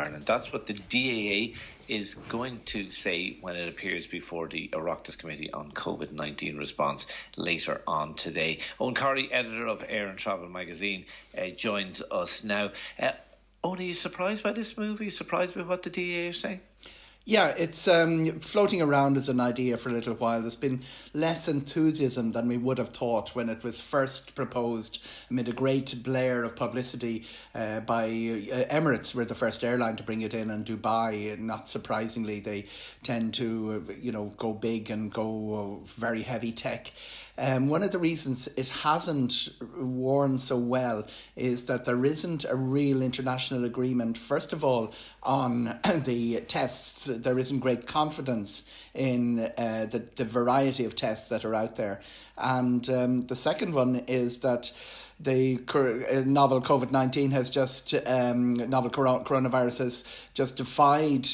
Ireland. That's what the DAA is going to say when it appears before the Oireachtas Committee on COVID-19 response later on today. Eoghan Corry, editor of Air and Travel magazine, joins us now. Eoghan, are you surprised by this move? Are you surprised by what the DAA are saying? Yeah, it's floating around as an idea for a little while. There's been less enthusiasm than we would have thought when it was first proposed amid a great blare of publicity by Emirates. Were the first airline to bring it in, and Dubai, not surprisingly, they tend to go big and go very heavy tech. One of the reasons it hasn't worn so well is that there isn't a real international agreement, first of all, on the tests. There isn't great confidence in the variety of tests that are out there. And the second one is that the novel COVID-19 has just, novel coronavirus has just defied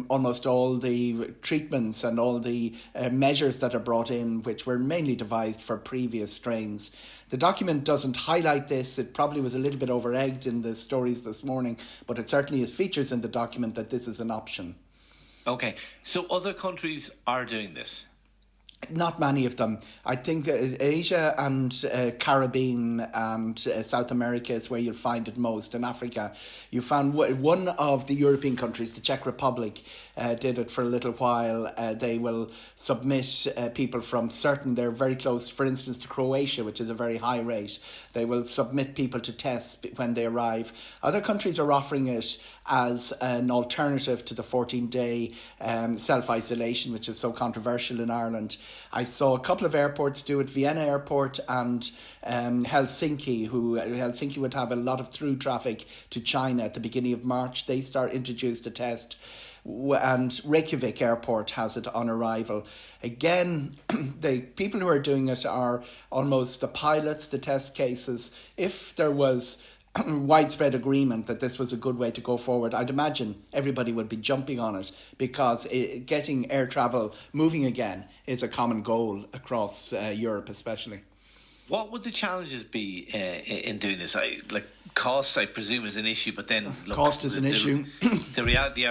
almost all the treatments and all the measures that are brought in, which were mainly devised for previous strains. The document doesn't highlight this. It probably was a little bit over-egged in the stories this morning, but it certainly is features in the document that this is an option. Okay, so other countries are doing this? Not many of them. I think Asia and Caribbean and South America is where you'll find it most. In Africa, you found one of the European countries, the Czech Republic, did it for a little while. They will submit people from they're very close, for instance, to Croatia, which is a very high rate. They will submit people to tests when they arrive. Other countries are offering it as an alternative to the 14-day self-isolation, which is so controversial in Ireland. I saw a couple of airports do it, Vienna Airport and Helsinki. Helsinki would have a lot of through traffic to China at the beginning of March. They introduced a test. And Reykjavik Airport has it on arrival. Again, the people who are doing it are almost the pilots, the test cases. If there was widespread agreement that this was a good way to go forward, I'd imagine everybody would be jumping on it, because getting air travel moving again is a common goal across Europe especially. What would the challenges be in doing this? Cost, I presume, is an issue, but then cost is an issue. The reality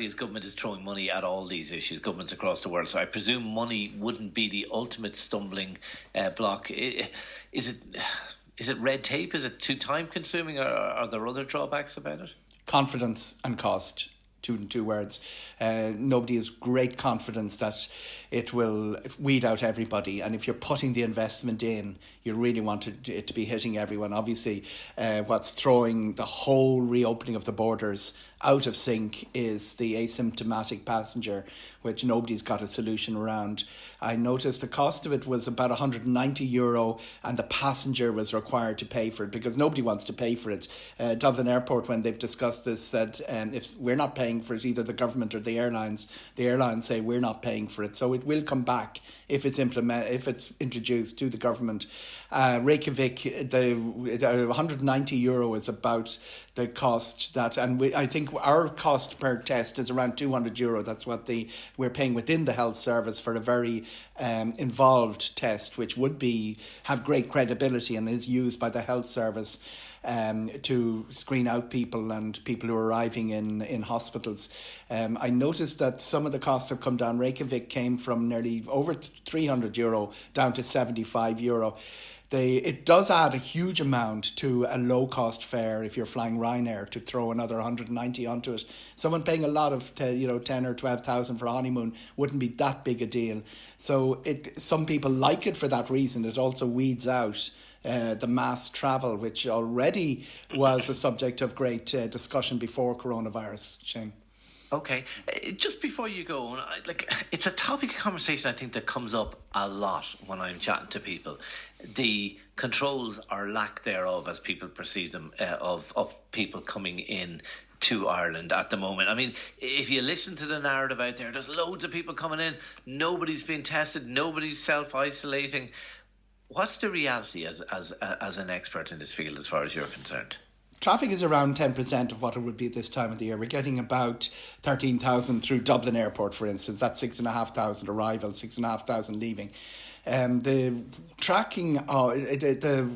is government is throwing money at all these issues, governments across the world. So I presume money wouldn't be the ultimate stumbling block. Is it red tape? Is it too time consuming? Or are there other drawbacks about it? Confidence and cost. Two words. Nobody has great confidence that it will weed out everybody, and if you're putting the investment in, you really want it to be hitting everyone. Obviously, what's throwing the whole reopening of the borders out of sync is the asymptomatic passenger, which nobody's got a solution around. I noticed the cost of it was about €190, and the passenger was required to pay for it because nobody wants to pay for it. Dublin Airport, when they've discussed this, said if we're not paying for it, either the government or the airlines say we're not paying for it. So it will come back if it's introduced to the government. Reykjavik, the €190 is about the cost that, and I think our cost per test is around €200. That's what we're paying within the health service for a very involved test, which would have great credibility and is used by the health service to screen out people and people who are arriving in hospitals. I noticed that some of the costs have come down. Reykjavik came from nearly over €300 down to €75. It does add a huge amount to a low-cost fare if you're flying Ryanair to throw another 190 onto it. Someone paying a lot of 10 or 12,000 for a honeymoon wouldn't be that big a deal. So some people like it for that reason. It also weeds out the mass travel, which already was a subject of great discussion before coronavirus, Shane. Okay, just before you go, it's a topic of conversation I think that comes up a lot when I'm chatting to people. The controls or lack thereof, as people perceive them, of people coming in to Ireland at the moment. I mean, if you listen to the narrative out there, there's loads of people coming in, nobody's being tested, nobody's self-isolating. What's the reality as an expert in this field as far as you're concerned? Traffic is around 10% of what it would be at this time of the year. We're getting about 13,000 through Dublin Airport, for instance. That's 6,500 arrivals, 6,500 leaving. the tracking, the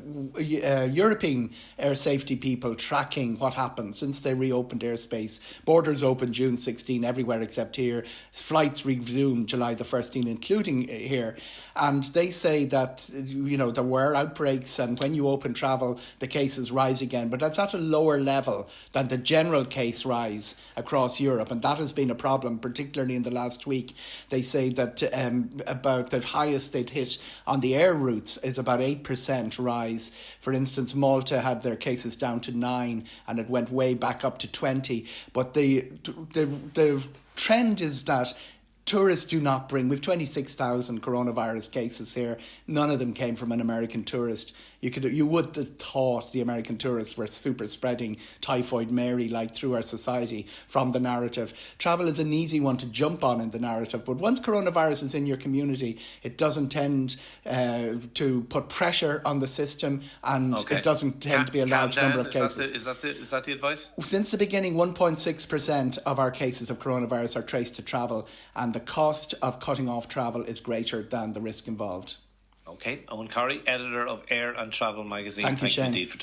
European air safety people tracking what happened since they reopened airspace. Borders opened June 16 everywhere except here. Flights resumed July the 1st, including here. And they say that, there were outbreaks, and when you open travel, the cases rise again. But that's at a lower level than the general case rise across Europe. And that has been a problem, particularly in the last week. They say that about the highest they'd hit on the air routes is about 8% rise. For instance, Malta had their cases down to 9 and it went way back up to 20. But the trend is that tourists do not bring. We've 26,000 coronavirus cases here. None of them came from an American tourist. You would have thought the American tourists were super spreading typhoid Mary through our society from the narrative. Travel is an easy one to jump on in the narrative, but once coronavirus is in your community, it doesn't tend to put pressure on the system, and it doesn't tend to be a large number of cases. Is that the advice? Since the beginning, 1.6% of our cases of coronavirus are traced to travel, and the cost of cutting off travel is greater than the risk involved. Okay, Eoghan Corry, editor of Air and Travel magazine. Thank you, Shane. Indeed for